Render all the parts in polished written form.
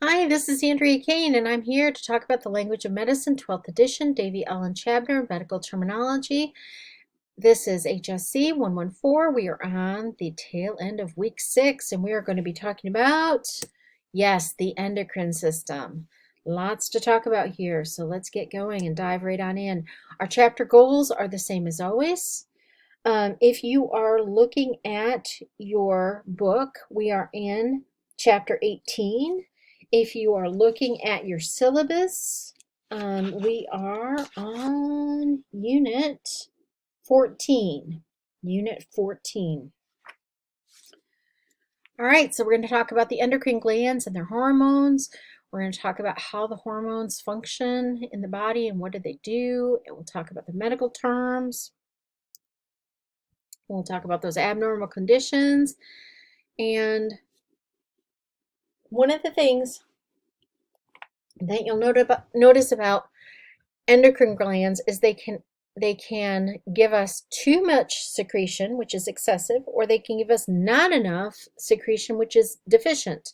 Hi, this is Andrea Kane, and I'm here to talk about the Language of Medicine, 12th edition, Davy Allen Chabner, Medical Terminology. This is HSC 114. We are on the tail end of week 6, and we are going to be talking about, yes, the endocrine system. Lots to talk about here, so let's get going and dive right on in. Our chapter goals are the same as always. If you are looking at your book, we are in chapter 18. If you are looking at your syllabus, we are on unit 14. Unit 14. All right, so we're going to talk about the endocrine glands and their hormones. We're going to talk about how the hormones function in the body and what do they do. And we'll talk about the medical terms. We'll talk about those abnormal conditions. And one of the things that you'll notice about endocrine glands is they can give us too much secretion, which is excessive, or they can give us not enough secretion, which is deficient.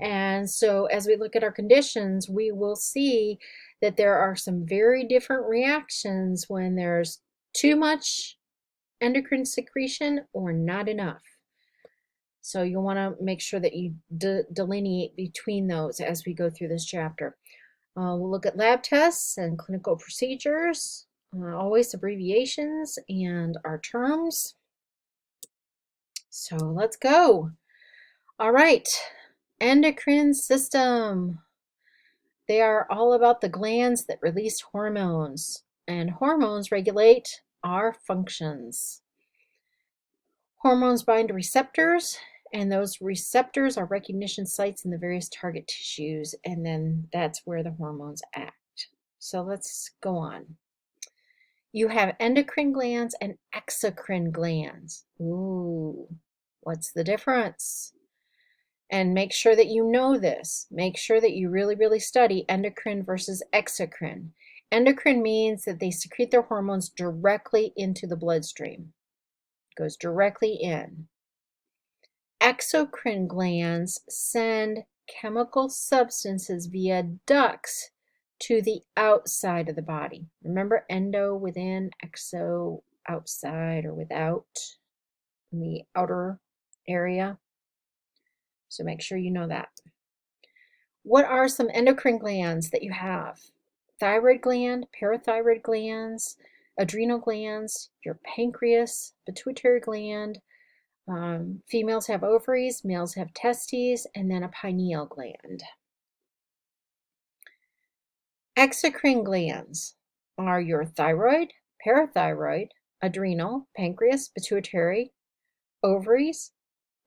And so as we look at our conditions, we will see that there are some very different reactions when there's too much endocrine secretion or not enough. So you'll want to make sure that you delineate between those as we go through this chapter. We'll look at lab tests and clinical procedures, always abbreviations and our terms. So let's go. All right, endocrine system. They are all about the glands that release hormones, and hormones regulate our functions. Hormones bind to receptors, and those receptors are recognition sites in the various target tissues, and then that's where the hormones act. So let's go on. You have endocrine glands and exocrine glands. Ooh, what's the difference? And make sure that you know this. Make sure that you really study endocrine versus exocrine. Endocrine means that they secrete their hormones directly into the bloodstream. Goes directly in. Exocrine glands send chemical substances via ducts to the outside of the body. Remember, endo within, exo outside or without, in the outer area. So make sure you know that. What are some endocrine glands that you have? Thyroid gland, parathyroid glands, adrenal glands, your pancreas, pituitary gland. Females have ovaries, males have testes, and then a pineal gland. Exocrine glands are your thyroid, parathyroid, adrenal, pancreas, pituitary, ovaries,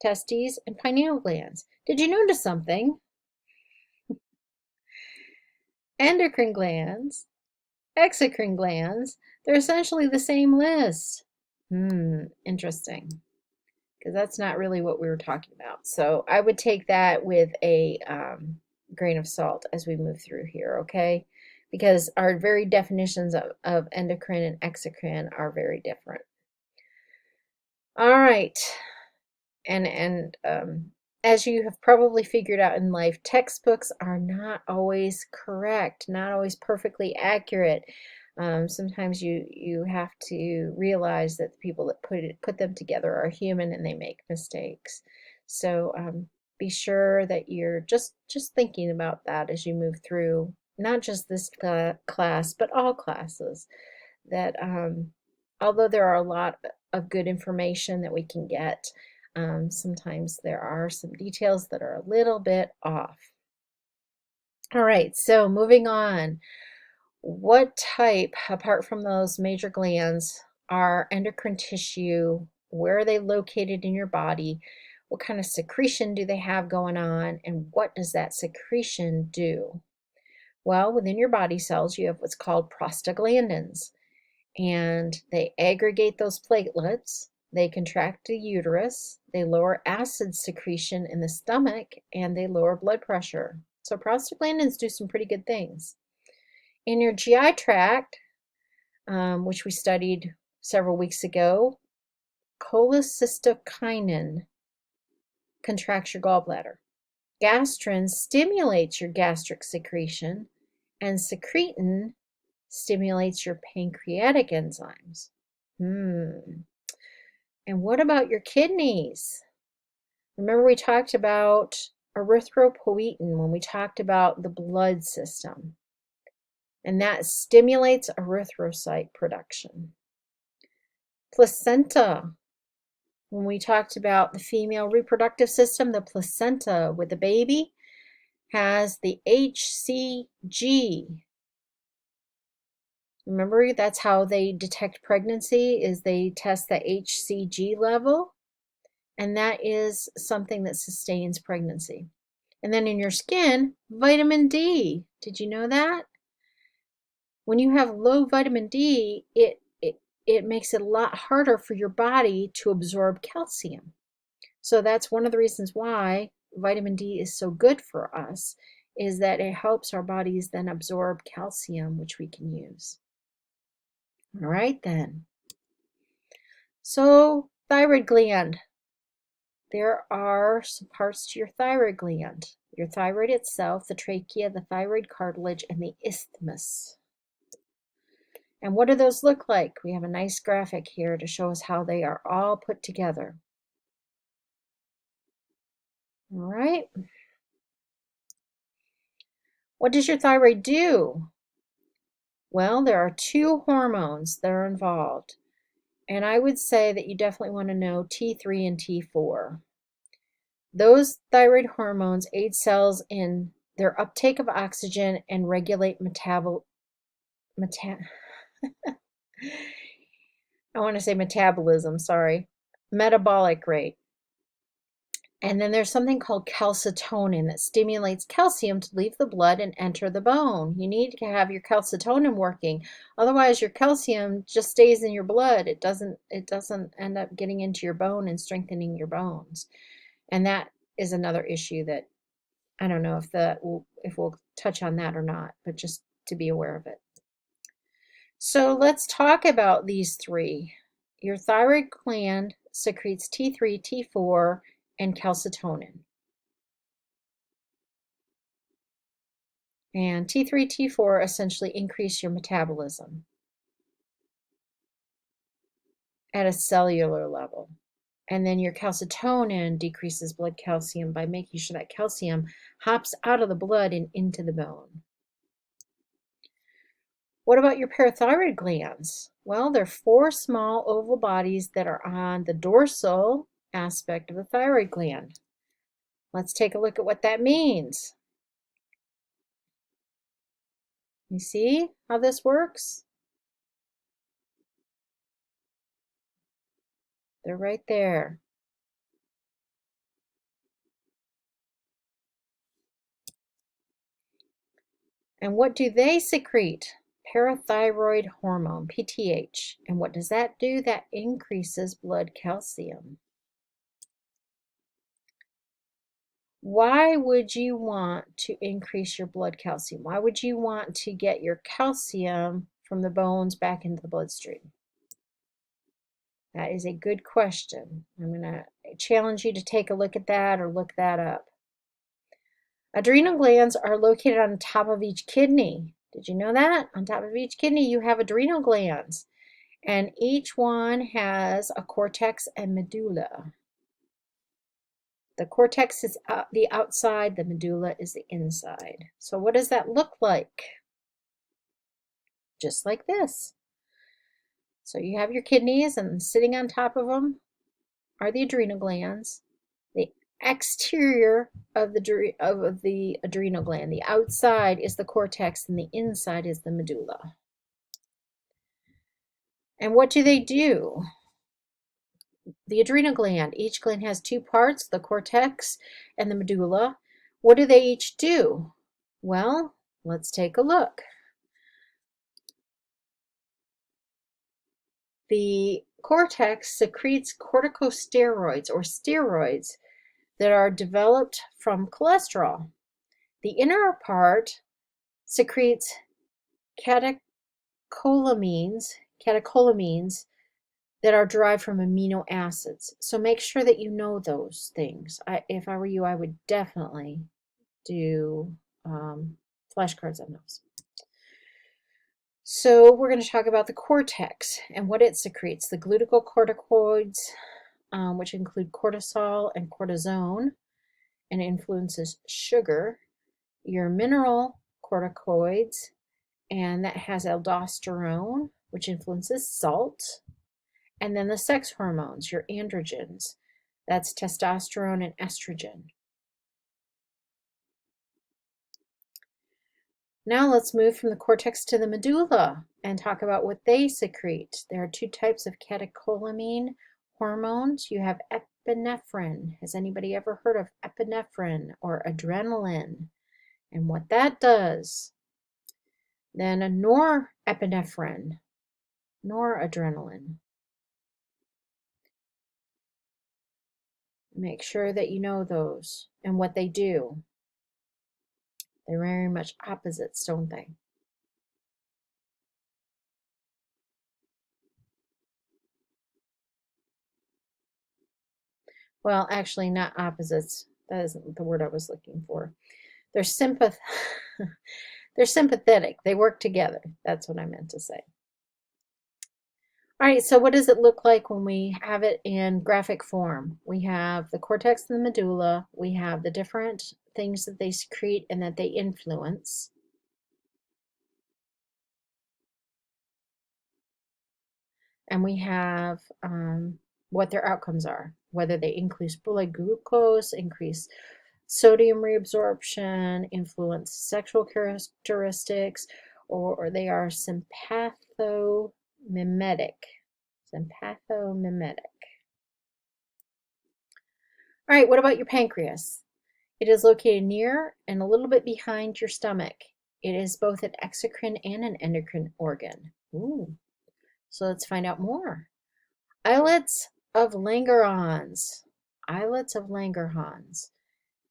testes, and pineal glands. Did you notice something? Endocrine glands, exocrine glands, they're essentially the same list. Interesting. Because that's not really what we were talking about. So I would take that with a grain of salt as we move through here, okay? Because our very definitions of endocrine and exocrine are very different. All right. And as you have probably figured out in life, textbooks are not always correct, not always perfectly accurate. Sometimes you have to realize that the people that put them together are human and they make mistakes. So be sure that you're just thinking about that as you move through, not just this class, but all classes. That although there are a lot of good information that we can get, sometimes there are some details that are a little bit off. All right, so moving on. What type, apart from those major glands, are endocrine tissue? Where are they located in your body? What kind of secretion do they have going on? And what does that secretion do? Well, within your body cells, you have what's called prostaglandins, and they aggregate those platelets. They contract the uterus, they lower acid secretion in the stomach, and they lower blood pressure. So prostaglandins do some pretty good things. In your GI tract, which we studied several weeks ago, cholecystokinin contracts your gallbladder. Gastrin stimulates your gastric secretion, and secretin stimulates your pancreatic enzymes. And what about your kidneys? Remember we talked about erythropoietin when we talked about the blood system, and that stimulates erythrocyte production. Placenta, when we talked about the female reproductive system, the placenta with the baby has the HCG. Remember, that's how they detect pregnancy, is they test the HCG level, and that is something that sustains pregnancy. And then in your skin, vitamin D. Did you know that? When you have low vitamin D, it makes it a lot harder for your body to absorb calcium. So that's one of the reasons why vitamin D is so good for us, is that it helps our bodies then absorb calcium, which we can use. All right then. So thyroid gland. There are some parts to your thyroid gland. Your thyroid itself, the trachea, the thyroid cartilage, and the isthmus. And what do those look like? We have a nice graphic here to show us how they are all put together. All right. What does your thyroid do? Well, there are two hormones that are involved. And I would say that you definitely want to know T3 and T4. Those thyroid hormones aid cells in their uptake of oxygen and regulate metabolic rate. And then there's something called calcitonin that stimulates calcium to leave the blood and enter the bone. You need to have your calcitonin working. Otherwise, your calcium just stays in your blood. It doesn't end up getting into your bone and strengthening your bones. And that is another issue that I don't know if we'll touch on that or not, but just to be aware of it. So let's talk about these three. Your thyroid gland secretes T3, T4, and calcitonin. And T3, T4 essentially increase your metabolism at a cellular level. And then your calcitonin decreases blood calcium by making sure that calcium hops out of the blood and into the bone. What about your parathyroid glands? Well, they're four small oval bodies that are on the dorsal aspect of the thyroid gland. Let's take a look at what that means. You see how this works? They're right there. And what do they secrete? Parathyroid hormone, PTH. And what does that do? That increases blood calcium. Why would you want to increase your blood calcium? Why would you want to get your calcium from the bones back into the bloodstream? That is a good question. I'm going to challenge you to take a look at that or look that up. Adrenal glands are located on top of each kidney. Did you know that? On top of each kidney, you have adrenal glands, and each one has a cortex and medulla. The cortex is the outside, the medulla is the inside. So what does that look like? Just like this. So you have your kidneys, and sitting on top of them are the adrenal glands. The exterior of the adrenal gland, the outside is the cortex, and the inside is the medulla. And what do they do? The adrenal gland, each gland has two parts, the cortex and the medulla. What do they each do? Well, let's take a look. The cortex secretes corticosteroids or steroids that are developed from cholesterol. The inner part secretes catecholamines that are derived from amino acids. So make sure that you know those things. If I were you, I would definitely do flashcards on those. So we're going to talk about the cortex and what it secretes. The glucocorticoids, which include cortisol and cortisone, and influences sugar. Your mineral corticoids, and that has aldosterone, which influences salt. And then the sex hormones, your androgens, that's testosterone and estrogen. Now let's move from the cortex to the medulla and talk about what they secrete. There are two types of catecholamine hormones. You have epinephrine. Has anybody ever heard of epinephrine or adrenaline and what that does? Then a norepinephrine, noradrenaline. Make sure that you know those and what they do. They're very much opposites, don't they? Well, actually, not opposites. That isn't the word I was looking for. They're they're sympathetic. They work together. That's what I meant to say. All right, so what does it look like when we have it in graphic form? We have the cortex and the medulla. We have the different things that they secrete and that they influence. And we have what their outcomes are, whether they increase blood glucose, increase sodium reabsorption, influence sexual characteristics, or they are sympathomimetic. Sympathomimetic. All right, what about your pancreas? It is located near and a little bit behind your stomach. It is both an exocrine and an endocrine organ. Ooh. So let's find out more. Islets of Langerhans. Islets of Langerhans.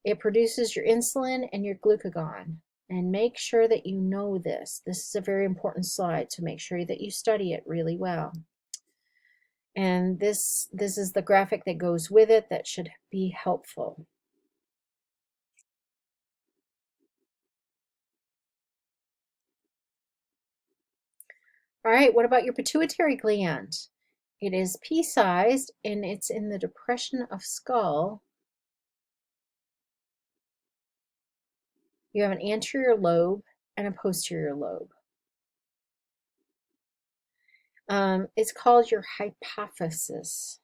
It produces your insulin and your glucagon. And make sure that you know this. This is a very important slide, so make sure that you study it really well. And this is the graphic that goes with it that should be helpful. All right, what about your pituitary gland? It is pea-sized and it's in the depression of skull. You have an anterior lobe and a posterior lobe. It's called your hypophysis.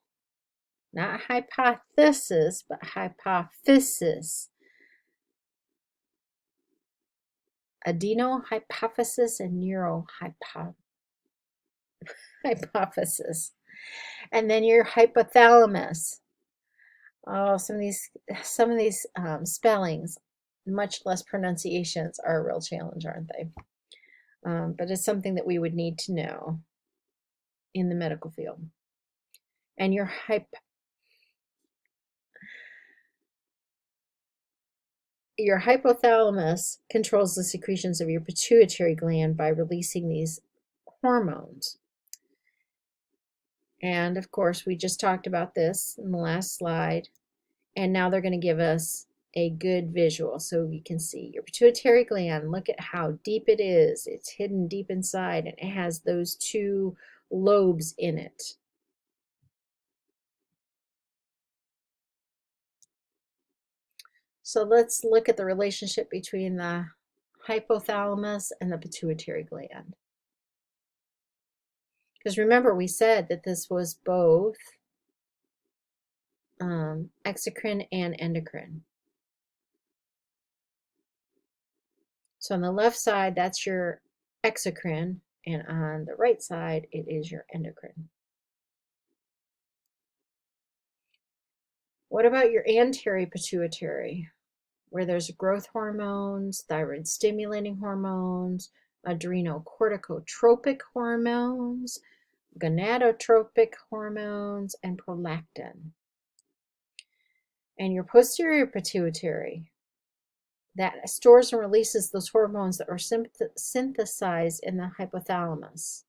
Not hypothesis, but hypophysis. Adenohypophysis and neurohypophysis. And then your hypothalamus. Oh, some of these spellings, much less pronunciations, are a real challenge, aren't they? But it's something that we would need to know in the medical field. And your hypothalamus controls the secretions of your pituitary gland by releasing these hormones. And of course, we just talked about this in the last slide. And now they're going to give us a good visual so we can see your pituitary gland. Look at how deep it is. It's hidden deep inside and it has those two lobes in it. So let's look at the relationship between the hypothalamus and the pituitary gland. Because remember, we said that this was both exocrine and endocrine. So on the left side, that's your exocrine, and on the right side, it is your endocrine. What about your anterior pituitary, where there's growth hormones, thyroid stimulating hormones, adrenocorticotropic hormones, gonadotropic hormones, and prolactin. And your posterior pituitary, that stores and releases those hormones that are synthesized in the hypothalamus.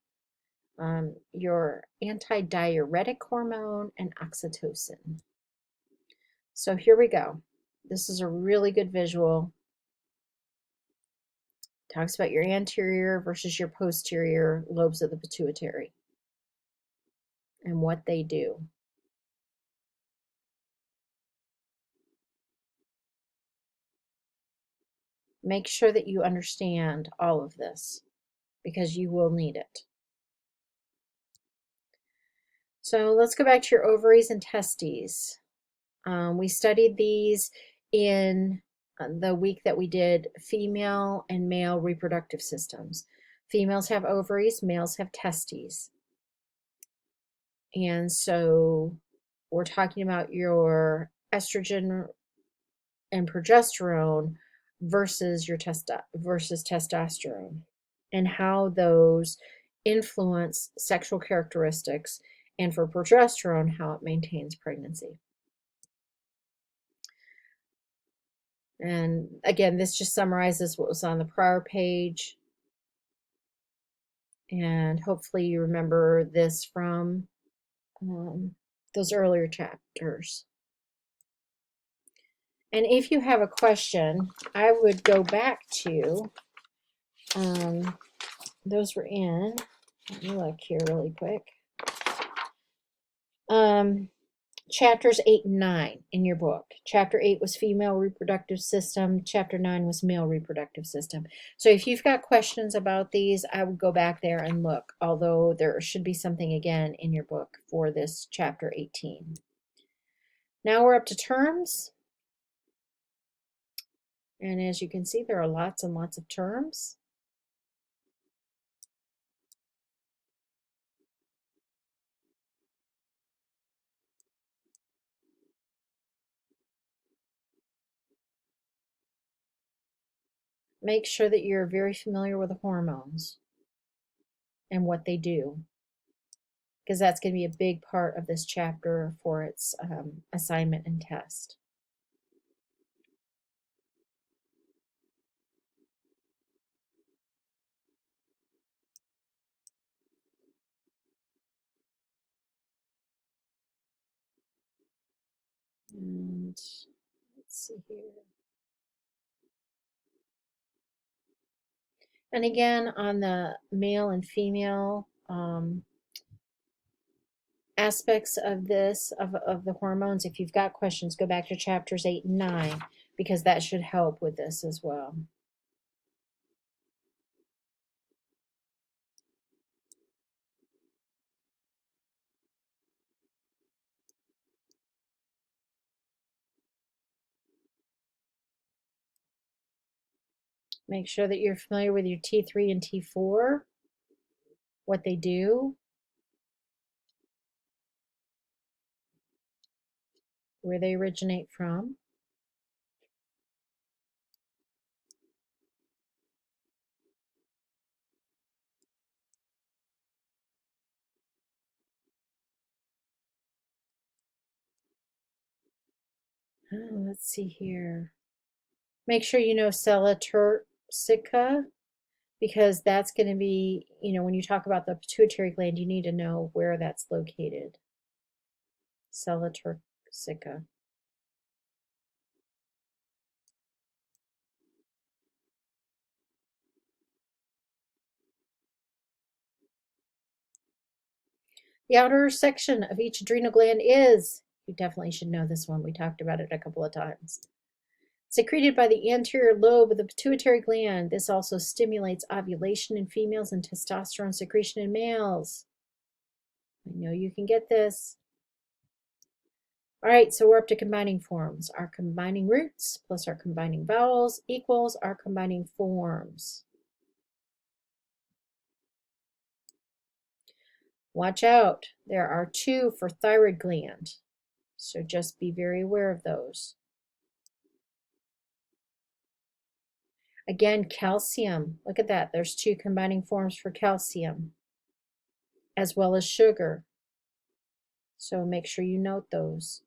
your antidiuretic hormone, and oxytocin. So here we go. This is a really good visual. Talks about your anterior versus your posterior lobes of the pituitary and what they do. Make sure that you understand all of this because you will need it. So let's go back to your ovaries and testes. We studied these in the week that we did female and male reproductive systems. Females have ovaries, males have testes. And so we're talking about your estrogen and progesterone versus your testosterone and how those influence sexual characteristics, and for progesterone, how it maintains pregnancy. And again, this just summarizes what was on the prior page. And hopefully you remember this from those earlier chapters. And if you have a question, I would go back to, those were in, let me look here really quick. Chapters 8 and 9 in your book. Chapter 8 was female reproductive system. Chapter 9 was male reproductive system. So if you've got questions about these, I would go back there and look, although there should be something again in your book for this chapter 18. Now we're up to terms. And as you can see, there are lots and lots of terms. Make sure that you're very familiar with the hormones and what they do, because that's going to be a big part of this chapter for its assignment and test. And let's see here. And again, on the male and female aspects of this, of the hormones, if you've got questions, go back to chapters 8 and 9, because that should help with this as well. Make sure that you're familiar with your T3 and T4, what they do, where they originate from. Oh, let's see here. Make sure you know sella turcica, because that's going to be, when you talk about the pituitary gland, you need to know where that's located. Sella turcica. The outer section of each adrenal gland is, you definitely should know this one, we talked about it a couple of times, secreted by the anterior lobe of the pituitary gland. This also stimulates ovulation in females and testosterone secretion in males. I know you can get this. All right, so we're up to combining forms. Our combining roots plus our combining vowels equals our combining forms. Watch out, there are 2 for thyroid gland, so just be very aware of those. Again, calcium, look at that, there's 2 combining forms for calcium, as well as sugar, so make sure you note those.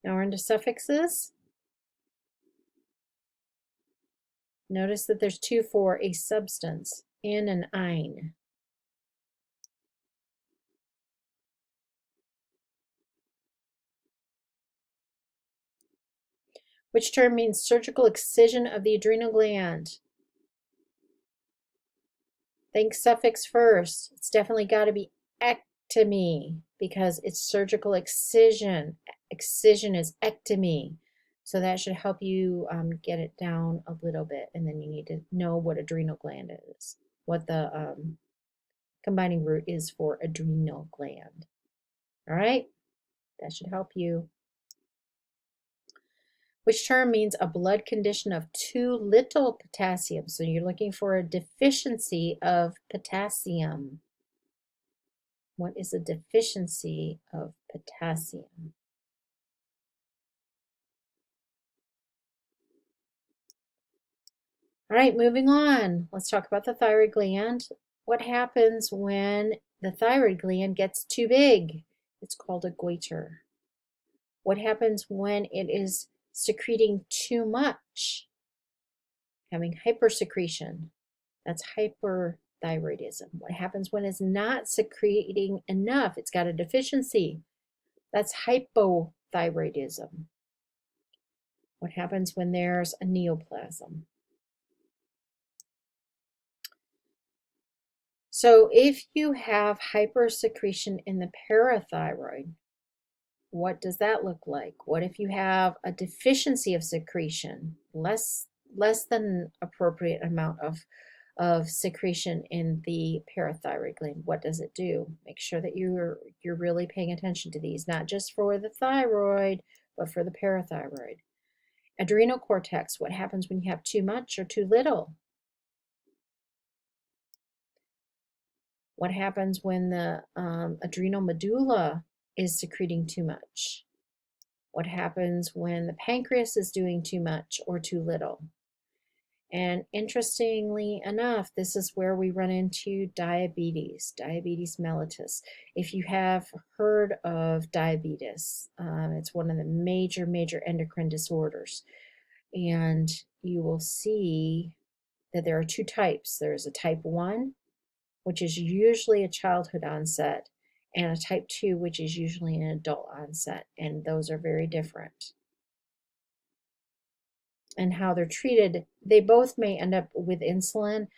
Now we're into suffixes. Notice that there's two for a substance, in and ein. Which term means surgical excision of the adrenal gland? Think suffix first. It's definitely got to be ectomy because it's surgical excision. Excision is ectomy. So that should help you get it down a little bit. And then you need to know what adrenal gland is, what the combining root is for adrenal gland. All right? That should help you. Which term means a blood condition of too little potassium. So you're looking for a deficiency of potassium. What is a deficiency of potassium? All right, moving on. Let's talk about the thyroid gland. What happens when the thyroid gland gets too big? It's called a goiter. What happens when it is secreting too much? Having hypersecretion. That's hyperthyroidism. What happens when it's not secreting enough? It's got a deficiency. That's hypothyroidism. What happens when there's a neoplasm? So if you have hypersecretion in the parathyroid, what does that look like? What if you have a deficiency of secretion, less than appropriate amount of secretion in the parathyroid gland? What does it do? Make sure that you're really paying attention to these, not just for the thyroid, but for the parathyroid. Adrenal cortex, what happens when you have too much or too little? What happens when the adrenal medulla is secreting too much? What happens when the pancreas is doing too much or too little? And interestingly enough, this is where we run into diabetes mellitus. If you have heard of diabetes, it's one of the major endocrine disorders. And you will see that there are two types. There's a type 1, which is usually a childhood onset, and a type 2, which is usually an adult onset, and those are very different. And how they're treated, they both may end up with insulin,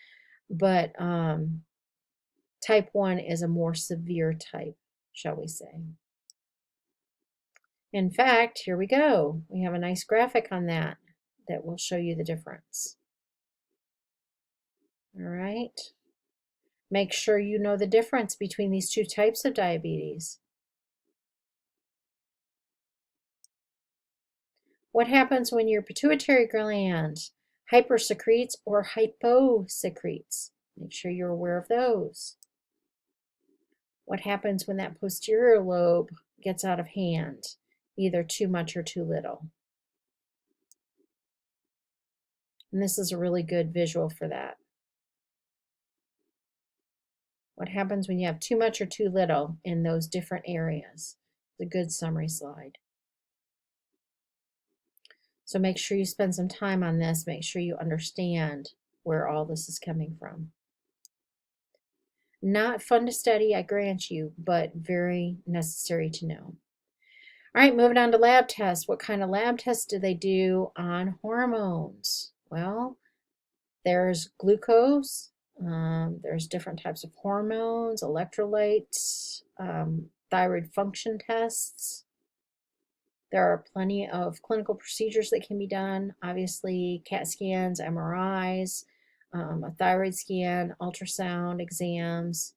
but type 1 is a more severe type, shall we say. In fact, here we go. We have a nice graphic on that will show you the difference. All right. Make sure you know the difference between these two types of diabetes. What happens when your pituitary gland hypersecretes or hyposecretes? Make sure you're aware of those. What happens when that posterior lobe gets out of hand, either too much or too little? And this is a really good visual for that. What happens when you have too much or too little in those different areas? It's a good summary slide. So make sure you spend some time on this. Make sure you understand where all this is coming from. Not fun to study, I grant you, but very necessary to know. All right, moving on to lab tests. What kind of lab tests do they do on hormones? Well, there's glucose, there's different types of hormones, electrolytes, thyroid function tests. There are plenty of clinical procedures that can be done. Obviously, CAT scans, MRIs, a thyroid scan, ultrasound exams.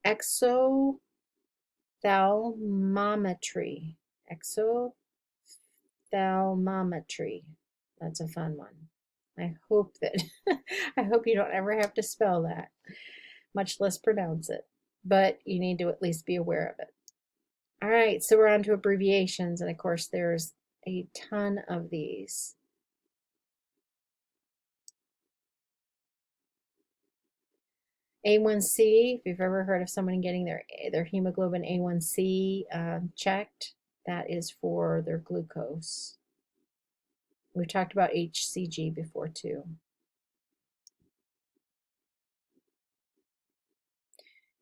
Exophthalmometry. Exophthalmometry. That's a fun one. I hope that I hope you don't ever have to spell that, much less pronounce it. But you need to at least be aware of it. All right, so we're on to abbreviations, and of course there's a ton of these. A1C, if you've ever heard of someone getting their hemoglobin A1C checked, that is for their glucose. We've talked about HCG before too.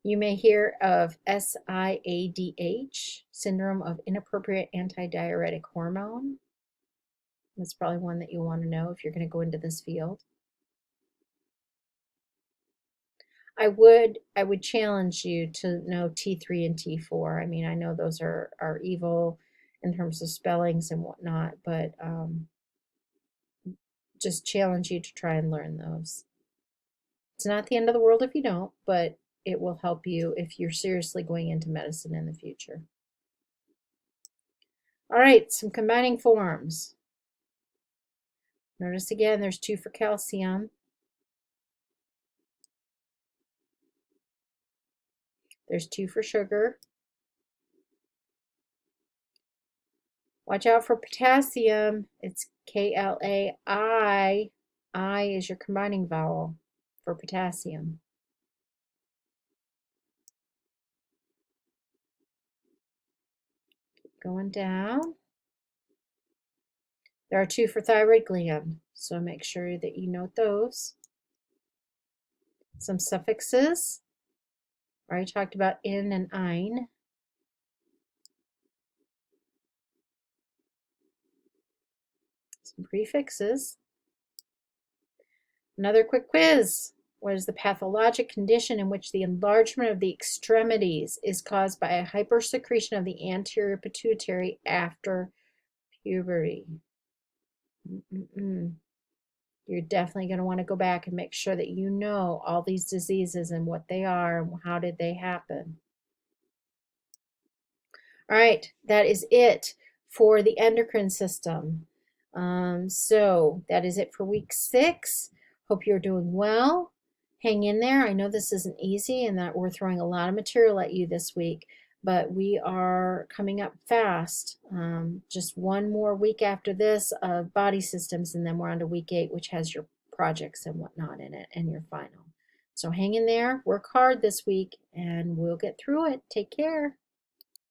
You may hear of SIADH, syndrome of inappropriate antidiuretic hormone. That's probably one that you want to know if you're going to go into this field. I would challenge you to know T3 and T4. I mean, I know those are evil in terms of spellings and whatnot, but just challenge you to try and learn those. It's not the end of the world if you don't, but it will help you if you're seriously going into medicine in the future. All right, some combining forms. Notice again, there's 2 for calcium. There's 2 for sugar. Watch out for potassium. It's K-L-A-I. I is your combining vowel for potassium. Keep going down. There are 2 for thyroid gland, so make sure that you note those. Some suffixes. I already talked about in and ein. Some prefixes. Another quick quiz. What is the pathologic condition in which the enlargement of the extremities is caused by a hypersecretion of the anterior pituitary after puberty? You're definitely going to want to go back and make sure that you know all these diseases and what they are and how did they happen. All right, that is it for the endocrine system. So that is it for week 6. Hope you're doing well. Hang in there. I know this isn't easy and that we're throwing a lot of material at you this week, but we are coming up fast. Just one more week after this of body systems, and then we're on to week 8, which has your projects and whatnot in it and your final. So hang in there, work hard this week, and we'll get through it. Take care.